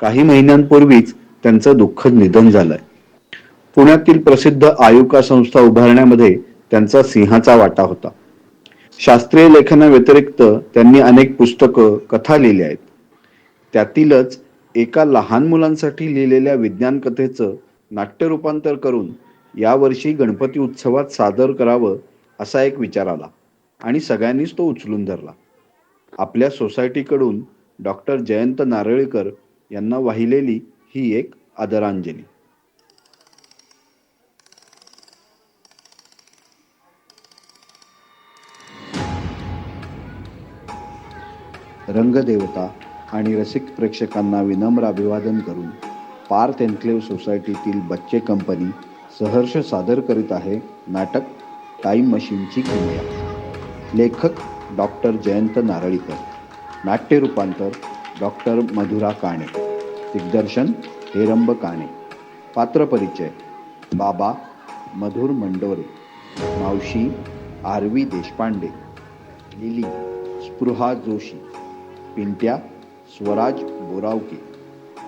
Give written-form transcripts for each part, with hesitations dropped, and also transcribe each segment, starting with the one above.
काही महिन्यांपूर्वीच त्यांचं दुःखद निधन झालंय. पुण्यातील प्रसिद्ध आयुका संस्था उभारण्यामध्ये त्यांचा सिंहाचा वाटा होता. शास्त्रीय लेखनाव्यतिरिक्त त्यांनी अनेक पुस्तकं, कथा लिहिल्या आहेत. त्यातीलच एका लहान मुलांसाठी लिहिलेल्या विज्ञान कथेचं नाट्य रूपांतर करून यावर्षी गणपती उत्सवात सादर करावं असा एक विचार आला आणि सगळ्यांनीच तो उचलून धरला. आपल्या सोसायटीकडून डॉक्टर जयंत नारळीकर यांना वाहिलेली ही एक आदरांजली. रंगदेवता आणि रसिक प्रेक्षकांना विनम्र अभिवादन करून पार्थ एन्क्लेव्ह सोसायटीतील बच्चे कंपनी सहर्ष सादर करीत आहे नाटक टाईम मशीनची किमया. लेखक डॉक्टर जयंत नारळीकर, नाट्य रूपांतर डॉक्टर मधुरा काणे, दिग्दर्शन हेरंब काणे. पात्र परिचय: बाबा मधुर मंडोरे, मावशी आरवी देशपांडे, लिली स्पृहा जोशी, पिंट्या स्वराज बोरावके,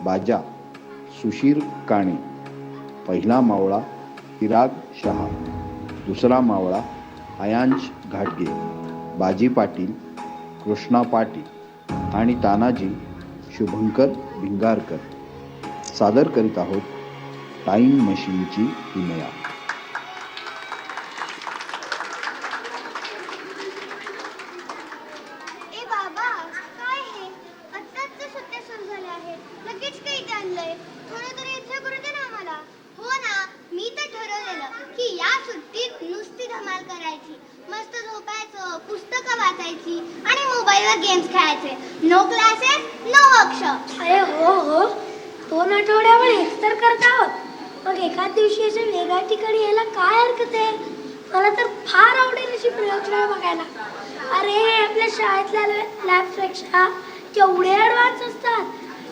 बाजा सुशीर काणे, पहिला मावळा चिराग शहा, दुसरा मावळा अयांश घाटगे, बाजी पाटील कृष्णा पाटील आणि तानाजी शुभंकर भिंगारकर. सादर करीत आहोत टाईम मशीनची किमया. गेम्स खेळायचे. No classes, no workshop. अरे हो 2 आठवड्यावर हेच तर करत आहोत. मग एखाद दिवशी अशा वेगळ्या ठिकाणी यायला काय हरकत आहे? मला तर फार आवडेल अशी प्रयोगशाळा बघायला. अरे आपल्या शाळेतल्या लॅबपेक्षा केवढे ॲडव्हान्स असतात.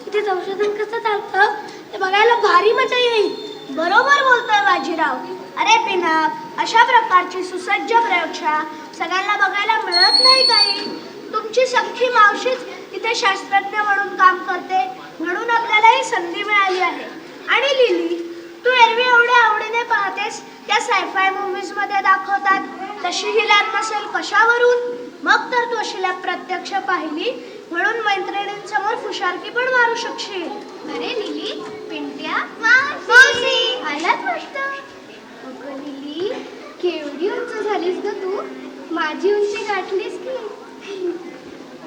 इथे संशोधन कसं चालतं ते बघायला भारी मजा येईल. बरोबर बोलतोय बाजीराव. अरे पिनाक, अशा प्रकारची सुसज्ज प्रयोगशाळा सगळ्यांना बघायला मिळत नाही काही. तुमची सख्खी मावशीच इथे शास्त्रज्ञ म्हणून काम करते म्हणून आपल्याला ही संधी मिळाली आहे. आणि लिली, तू एरवी एवढ्या आवडीने पाहतेस त्या सायफाय मूव्हीज मध्ये दाखवतात तशी ही लॅब नसेल कशावरून? मग तर तू अशी लॅब प्रत्यक्ष पाहिली म्हणून मैत्रिणींसमोर फुशारकी पण मारू शकशील. अरे लिली, पिंट्या, मावशी आलात मस्त. अगं लिली, केवढी उंच झालीस ग तू. माझी उंची गाठलीस की.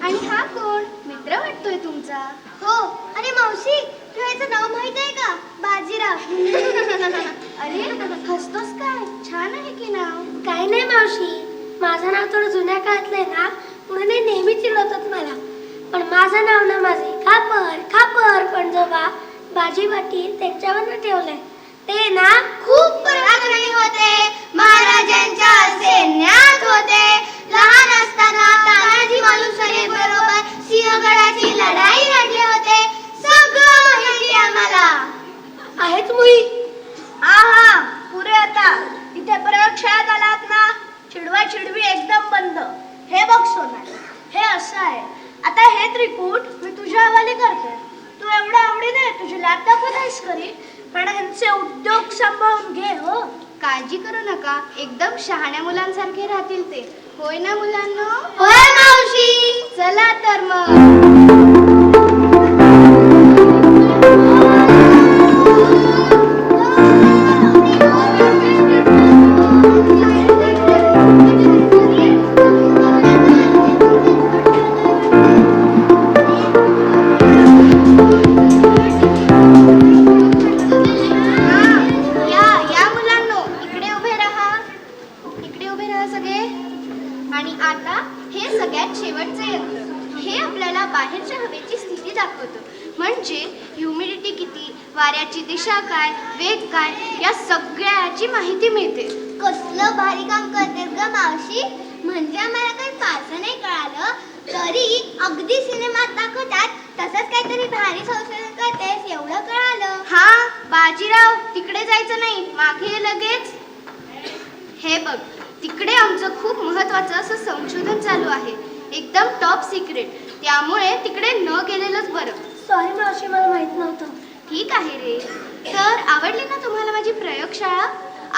आणि हा कोण मित्र वाटतोय तुमचा? हो. अरे मावशी, तुला याचं नाव माहित आहे का? बाजीराव. अरे हसतोस काय? छान आहे की नाव. काही नाही मावशी, माझं नाव थोडं जुन्या काळातलं आहे ना म्हणून हे नेहमी चिडवतात मला. पण माझं नाव ना माझे खापर पणजोबा बाजी पाटील त्यांच्यावर ठेवलंय. ते ना खूप पराक्रमी होते. महाराजांच्या सैन्यात होते. लहान असताना तानाजी मालुसरे बरोबर सिंहगडाची लढाई लढले होते. सगळं माहिती आम्हाला. आहेच मुई. आहा, पुरे आता. इथे प्रयोगशाळेत आलात ना, चिडवा चिडवी एकदम बंद. हे बघ सोनाली, हे असं आहे. आता हे त्रिकूट मी तुझ्या हवाली करते. तू एवढ्या आवडीने तुझी लॅब दाखवत आहेस खरी, पण ह्यांचे उद्योग सांभाळून घे. हो, काळजी करू नका. एकदम शहाण्या मुलांसारखे राहतील ते. होय ना मुलांनो? होय मावशी. चला तर मग. म्हणजे ह्युमिडिटी किती, वाऱ्याची दिशा काय, वेग काय, या सगळ्याची माहिती मिळते. कसलं भारी काम करतेस ग मावशी. म्हणजे आम्हाला काही फारसं नाही कळालं तरी अगदी सिनेमात दाखवतात तसंच काहीतरी भारी संशोधन करतेस एवढं कळालं. हा बाजीराव, तिकडे जायचं नाही, मागे लगेच. हे बघ, तिकडे आमचं खूप महत्वाचं असं संशोधन चालू आहे, एकदम टॉप सिक्रेट. त्यामुळे तिकडे न गेलेलंच बरं. सॉरी मावशी, मला माहित नव्हतं. आहे रे. तर आवडली ना तुम्हाला माझी प्रयोगशाळा?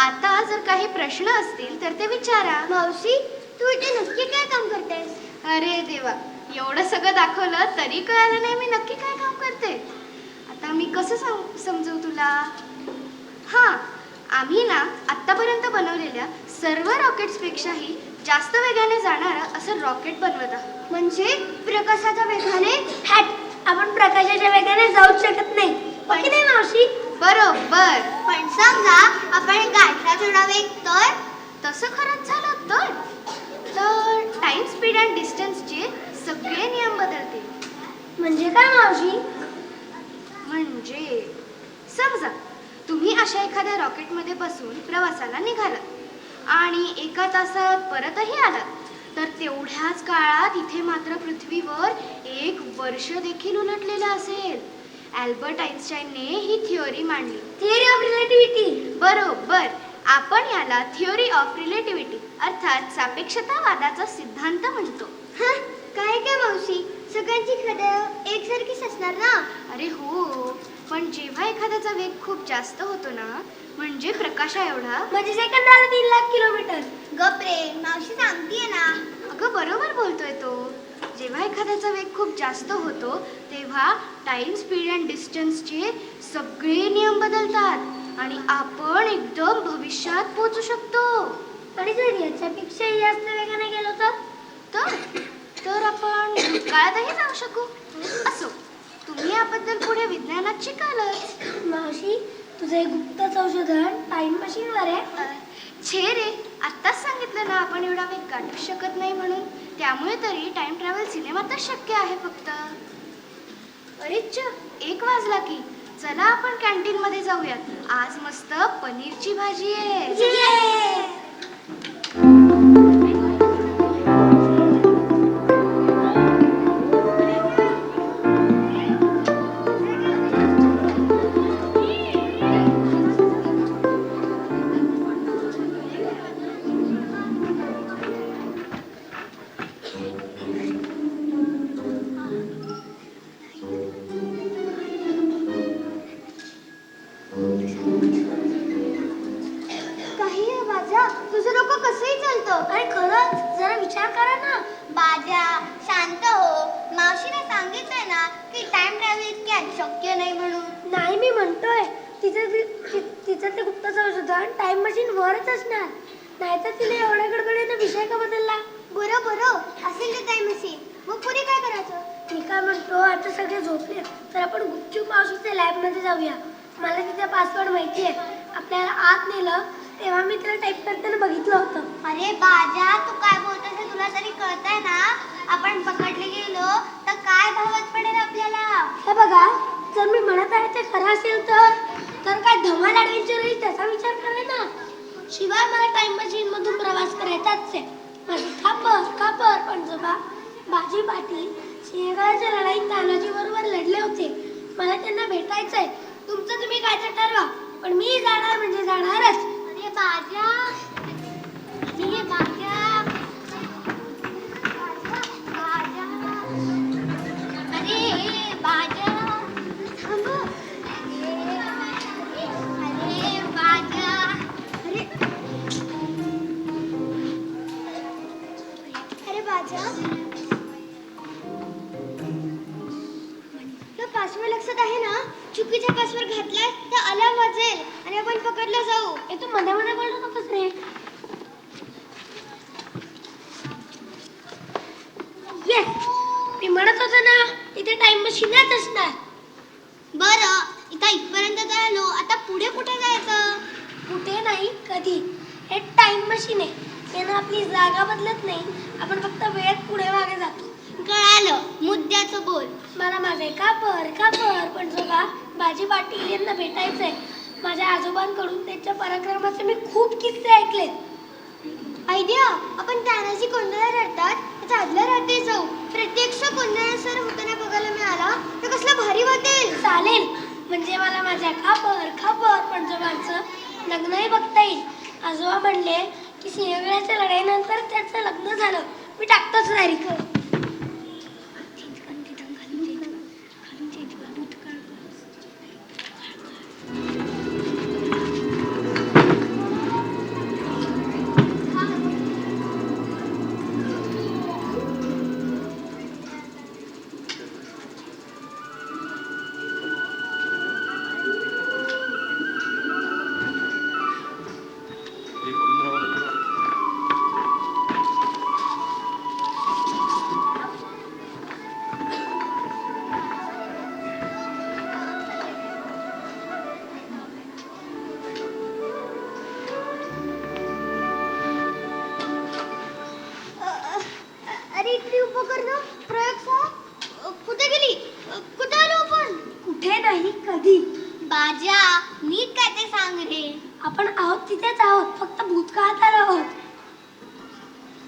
आता जर काही प्रश्न असतील तर ते विचारा. मावशी, तू इथे नक्की काय काम करतेस? अरे देवा, एवढं सगळं दाखवलं तरी कळालं नाही मी नक्की काय काम करते. आता मी कसं समजू तुला? हां, आम्ही ना आत्तापर्यंत बनवलेल्या सर्व रॉकेट्सपेक्षाही जास्त वेगाने जाणारं असं रॉकेट बनवत आहोत. म्हणजे प्रकाशाच्या वेगाने? हॅट, आपण प्रकाशाच्या वेगाने जाऊच शकत नाही. पण- की नाही मावशी? बरोबर. पण समजा आपण गाडीचा थोडा वेग तर तसं खरंच झालं तर टाइम स्पीड अँड डिस्टन्सचे सगळे नियम बदलतील. म्हणजे काय मावशी? म्हणजे समजा तुम्ही अशा एखाद्या रॉकेटमध्ये बसून प्रवासाला निघालात आणि 1 तासात परतही आलात, तर तेवढ्याच काळात इथे मात्र पृथ्वीवर 1 वर्ष देखील उलटलेलं असेल. अल्बर्ट आइन्स्टाईनने ही थिअरी मांडली. Theory of relativity. बरोबर. आपण याला थिअरी ऑफ रिलेटिव्हिटी अर्थात सापेक्षतावादाचा सिद्धांत म्हणतो. काय काय मावशी, सगळ्यांची खडं एकसारखीच असणार ना? अरे हो, पण जेव्हा एखाद्याचा वेग खूप जास्त होतो ना, म्हणजे प्रकाशा एवढा, म्हणजे सेकंदाला 3 लाख किलोमीटर. गप्रे, मावशी सांगतीये ना. अगं बरोबर बोलतोय तो. जेव्हा एखाद्याचा वेग खूप जास्त होतो तेव्हा टाइम स्पीड अँड डिस्टन्सचे सगळे नियम बदलतात आणि आपण एकदम भविष्यात पोहोचू शकतो. आणि जर याच्यापेक्षाही जास्त वेगाने गेलो तर? तर आपण भूतकाळातही जाऊ शकू. असो, तुम्ही याबद्दल पुढे विज्ञानात शिकालच. मावशी, तुझं एक गुप्त संशोधन टाइम मशीनवर आहे. छे रे, आत्ताच सांगितलं ना आपण एवढा वेग गाठू शकत नाही म्हणून. त्यामुळे तरी टाइम ट्रॅव्हल सिनेमातच शक्य आहे फक्त. अरेच्छ, 1 वाजला की. चला आपण कॅन्टीन मध्ये जाऊयात. आज मस्त पनीरची भाजी आहे. काही आहे बाजा, तुझं डोकं कसंही चालतं. अरे खरंच, जरा विचार करा ना. बाजा, शांत हो. मावशीने सांगितलंय ना की टाइम ट्रॅव्हल इतक्यात शक्य नाही म्हणून. नाही, मी म्हणतोय तिचं ते गुप्त संशोधन टाइम मशीन वरच असणार. नाहीतर तिने एवढ्या गडबडीने विषय का बदलला? बरं असेल ते टाइम मशीन. मग पुढे काय करायचं? मी काय म्हणतो, आता सगळे झोपले तर आपण गुपचूप मावशीच्या लॅबमध्ये जाऊया. मला तिचा पासवर्ड माहिती आहे. आपल्याला आत नेलं तेव्हा मी तिला टाईप करताना बघितलं होतं. अरे बाजा, तू काय बोलतोस हे तुला तरी कळतंय ना? आपण पकडले गेलो तर काय भावत पडेल आपल्याला? हे बघा, जर मी म्हणत आहे ते खरं असेल तर काय धमाल ॲडव्हेंचर होईल त्याचा विचार करा ना. शिवाय मला टाइम मशीन मधून प्रवास करायचाच आहे. माझी खापर पंजोबा बाजी पाटील सिंहगडाच्या लढाईत तानाजी बरोबर लढले होते. मला त्यांना भेटायचंय. तुमचं तुम्ही काय तर ठरवा, पण मी जाणार म्हणजे जाणारच. अरे बाजा, अरे बाजा, बाजा, अरे बाजा, थांब. अरे बाजा, अरे बाजा, पासवर्ड लक्षात आहे ना? चुकीचा पासवर्ड घातलाय तर अलार्म वाजेल आणि आपण पकडलं जाऊ. हे तू मध्ये बोलू नकोस रे. येस, मी म्हणत होतो ना इथे टाइम मशीनच असणार. बरं, इथं इथपर्यंत तर आलो. आता पुढे कुठे जायचं? कुठे नाही, कधी. हे टाइम मशीन आहे. यानं आपली जागा बदलत नाही. आपण फक्त वेळेत पुढे मागे जातो. कळालं, मुद्द्याचं बोल. मला माझे खापर पंजोबा बाजी पाटील यांना भेटायचंय. माझ्या आजोबांकडून त्यांच्या पराक्रमाचे मी खूप किस्से ऐकलेत. आयडिया, आपण तानाजी कोंडाळा रडतात त्याच्या आदल्या रात्री जाऊ. प्रत्यक्ष कोंडाळा सर होताना बघायला मिळाला तर कसलं भारी वाटेल. चालेल, म्हणजे मला माझ्या खापर पंजोबांचं लग्नही बघता येईल. आजोबा म्हणले की सिंहगडाच्या लढाईनंतर त्याचं लग्न झालं. मी टाकतोच तारीख. नाही कधी. बाजा नीट काय ते सांग रे. आपण आहोत तिथेच आहोत, फक्त भूतकाळात आलो आहोत.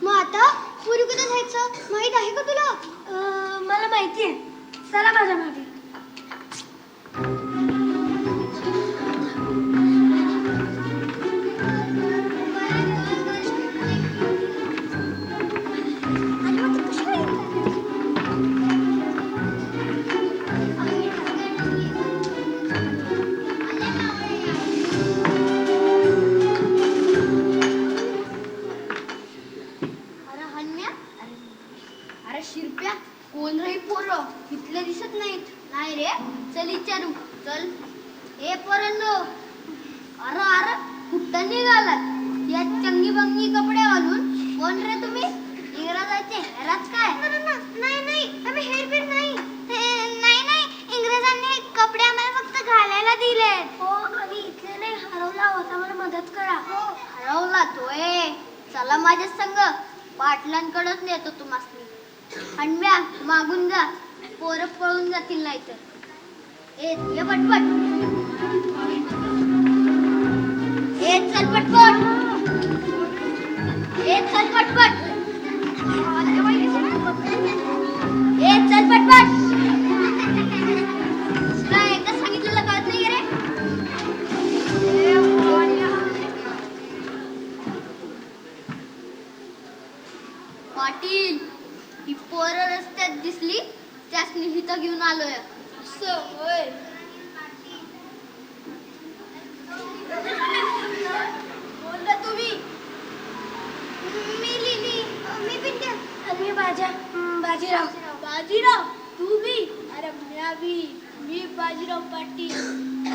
मग आता पुरी कुठे जायचं माहित आहे का तुला? मला माहिती आहे. चला माझ्या मागे. अरे हन्म्या, अरे शिरप्या, कोण रे पोरं? इथले दिसत नाहीत. नाही रे, चल विचारू. चल. ए पोरांनो, अरे अरे कुठं निघालात? या चंगी बंगी कपडे घालून? कोण रे तुम्ही? इंग्रजाचे हेराच काय? नाही नाही, आम्ही हेरबीर नाही. नाही नाही, इंग्रजांनी कपडे आम्हाला फक्त घालायला दिले. हो, आम्ही इथले नाही, हरवला होता, मला मदत करा. हो, हरवला तोय. चला माझ्या संग, पाटलांकडेच नेतो तुम्हाला. हंड्या मागून जा, पोरं पळून जातील नाहीतर. ये पटपट. ए चल पटपट. ए चल पटपट. ए चल पटपट. तुला एकदा सांगितलेलं कळत नाही रे. पाटील, ही पोरं रस्त्यात दिसली त्यास निहित घेऊन आलोय. असं होय. बोलला तुम्ही? मी लिली. मी पिंट्या. आणि मी बाजीराव. बाजीराव तू बी? अरे मी बाजीराव पाटील.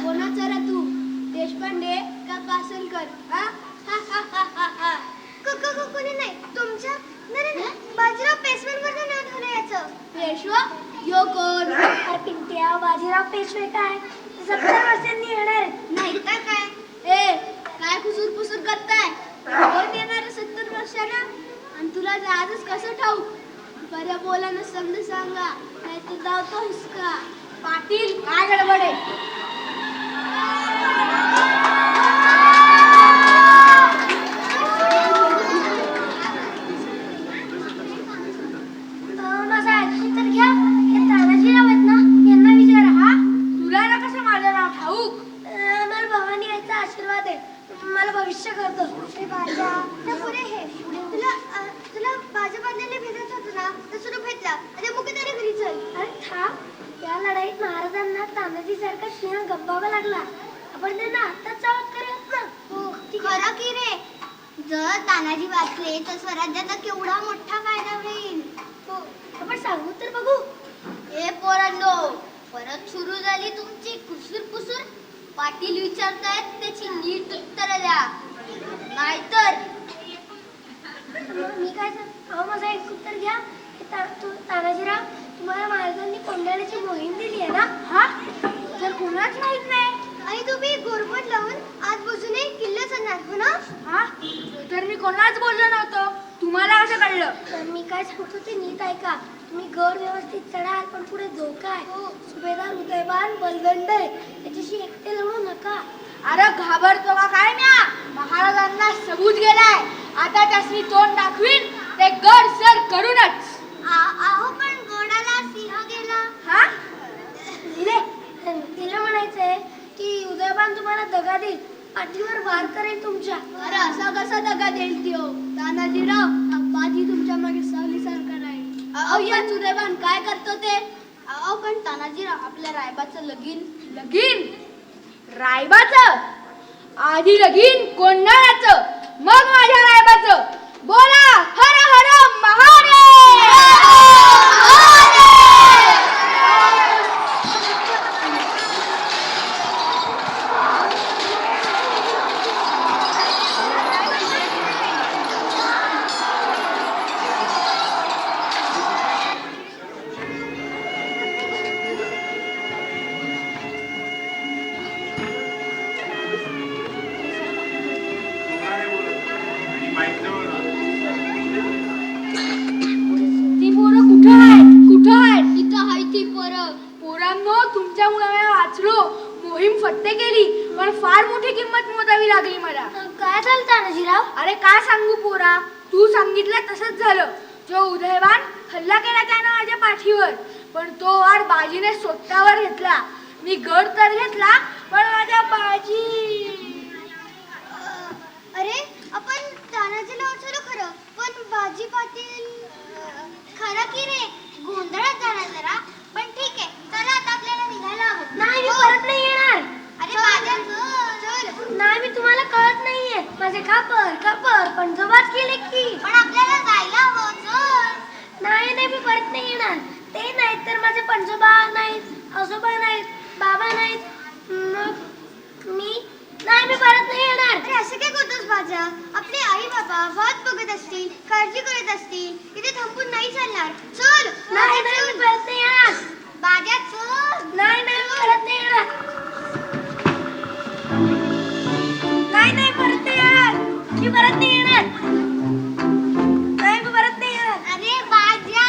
कोणाचा रे तू? देशपांडे का पासलकर? हा कोणी नाही. तुमच्या नाही बाजीराव पेशव्यांवर नाव ठेवलं याचं. पेशवा? यो कोण? अरे पिंट्या, बाजीराव पेशवे काय 70 वर्षांनी येणार आहेत. नाही तर काय? ए काय कुसूर पुसूर करताय? कोण येणार 70 वर्षानं? आणि तुला आजच कसं ठाऊक? बऱ्या बोलानं समज सांगा, नाही तर जातो हिसका. पाटील काय गडबड आहे? माझं ऐकून तर घ्या. हे तानाजीराव आहेत ना, यांना विचारा. हा, तुला ना कसं माझं नाव ठाऊक? मला भवानी याचा आशीर्वाद आहे. मला भविष्य करतो. बाजा पुढे हे तुला बाजा बांधलेले भेटत होतं ना, तसं तू भेटला. अरे मुकेदारी घरी चल. अरे थांब, या लढाईत महाराजांना तानाजी सारखा सिंह गप्पावा लागला. आपण त्यांना आताच सावध करूयात ना. हो, खरं की रे. जर तानाजी वाचले तर स्वराज्याचा केवढा मोठा फायदा होईल. हो, आपण सांगू तर बघू. ए पोरांनो, परत सुरू झाली तुमची कुसूर पुसूर. पाटील विचारतायत त्याची नीट उत्तर द्या, नाहीतर मी काय अहो, माझं एक उत्तर घ्या. तानाजीराव, तुम्हाला महाराजांनी कोंढाण्याची मोहीम दिली आहे ना? हा तर कुणाच माहित नाही. आणि तुम्ही गोरपट लावून आज बाजूने किल्ला चढणार हो ना? हा तर मी कोणाच बोललो नव्हतो. तुम्हाला असं कळलं? तर मी काय सांगतो ते नीट ऐका. तुम्ही गड व्यवस्थित चढाल, पण पुढे धोका आहे. सुभेदार उदयबान बलदंड आहे, त्याच्याशी एकटे लढू नका. अरे घाबरतो का काय म्या? महाराजांना सबूत गेलाय. आता त्यासनी तोंड दाखवीन ते गड सर करूनच. आहो पण गोडाला सिंह गेला. हा तिला म्हणायचंय की उदयबान तुम्हाला दगा देईल, पाठीवर वार करेल तुमच्या. अरे असा कसा दगा देईल त्यो? तानाजीराव आपाजी तुमच्या मागे सावली सारखा नाही. अहो या उदयबान काय करतो ते? अहो पण तानाजीराव आपल्या रायबाचं लगीन रायबाचं आधी लगीन कोंढाण्याचं, मग माझ्या रायबाचं. बोला हर हर महादेव. जिंकलो, मोहीम फत्ते केली, पण फार मोठी किंमत मोजावी लागली मला. काय झालं तानाजीराव? अरे काय सांगू पोरा, तू सांगितलं तसंच झालं. जो उदयवान हल्ला केला त्यानं माझ्या पाठीवर, पण तो वार बाजीने स्वतःवर घेतला. मी गड तर घेतला, पण माझ्या बाजी. अरे आपण तानाजीला वाचवलं खरं, पण बाजी पाटील खरं की रे गोंधळात झाला जरा. पण ठीक आहे, चला आता आपल्याला निघायला हवं. नाही, मी परत नाही येणार. अरे बाजा चल. नाही, मी तुम्हाला कळत नाहीये. माझे खापर पंजोबाच गेले की. पण आपल्याला जायला हवं, चल. नाही, मी परत नाही येणार. ते नाहीत तर माझे पंजोबा नाहीत, आजोबा नाहीत, बाबा नाहीत. मग मी परत नाही येणार. अरे असं काय करतोस बाजा? आपले आई बाबा वाट बघत असतील, काळजी करत असतील, इथे थांबून नाही चालणार. चल. नाही, मी परत नाही येणार. बाजा चल. नाही, मी परत नाही येणार. नाही, परत नाही येणार. मी परत नाही येणार. नाही, मी परत नाही येणार. अरे बाजा,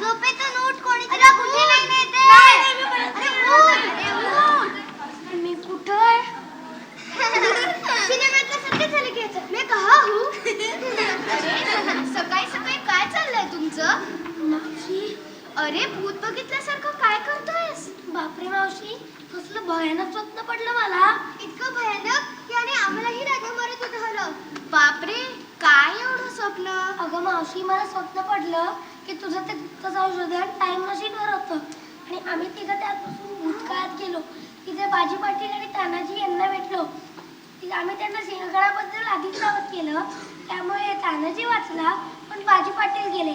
झोपेतून उठ. कोणी तुला कुठे नाही नेते. नाही, मी परत नाही उठ. मी कुठं आहे? सिनेमातलं सत्य झालं घ्यायचं. मैं कहा हूँ? अरे सकाळी सकाळी काय चाललंय तुमचं? मावशी, अरे भूत बघितल्यासारखं काय करतोयस? बापरे मावशी, कसलं भयानक स्वप्न पडलं मला. इतकं भयानक की आणि आम्हालाही राजा मारत उठवलं. बापरे, काय एवढं स्वप्न? अगं मावशी, मला स्वप्न पडलं की तुझं ते गुप्तच औषध टाइम मशीनवर होतं आणि आम्ही तिघं त्यापासून भूतकाळात गेलो. तिथे बाजी पाटील आणि तानाजी यांना भेटलो. आम्ही त्यांना सिंहगडाबद्दल आधीच सावध केलं, त्यामुळे तानाजी वाचला, पण बाजी पाटील गेले.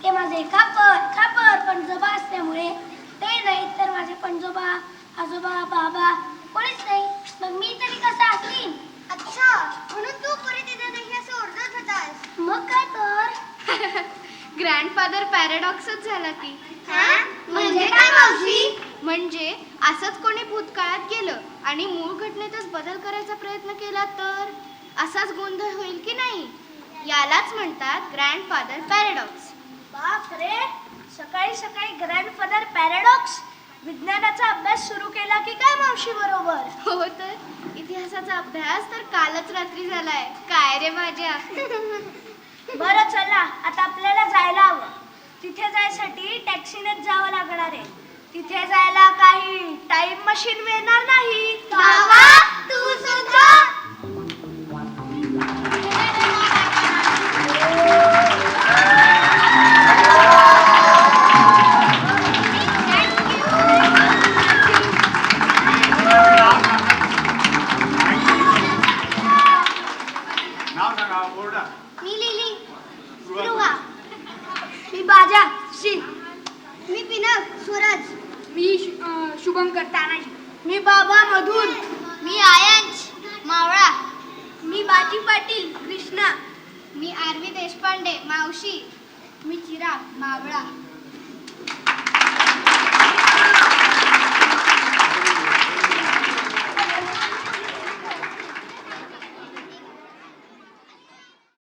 ते माझे खापर पंजोबा असल्यामुळे ते नाहीत तर माझे पंजोबा, आजोबा, बाबा कोणीच नाही. मग मी तरी कसं असेन? अच्छा, म्हणून तू परत येत नाही असं ओरडत होतास. मग काय तर. ग्रँडफादर पॅराडॉक्सच झाला की. म्हणजे काय मावशी? म्हणजे असंच कोणी भूतकाळात गेलं आणि मूळ घटनेतच बदल करायचा प्रयत्न केला तर असाच गोंधळ होईल की नाही. यालाच म्हणतात ग्रँडफादर पॅराडॉक्स. बापरे, सकाळी सकाळी ग्रँडफादर पॅराडॉक्स. विज्ञानाचा अभ्यास सुरू केला की काय मावशी बरोबर? हो तर इतिहासाचा अभ्यास तर कालच रात्री झालाय. काय रे माझ्या. बरं चला, आता आपल्याला जायला हवं. तिथे जायसाठी टॅक्सीनेच जावं लागणार आहे. तिथे जायला काही टाइम मशीन मिळणार नाही. बाबा, तू सुद्धा. नाव सांगा, ओरडा. मी लिहिली. सुरुवात. मी बाजा शी. मी पिनक स्वराज. मी शुभंकर तानाजी. मी बाबा मधुर. मी आयंश मावळा. मी बाजी पाटील कृष्णा. मी आरवी देशपांडे मावशी. मी चिराग मावळा.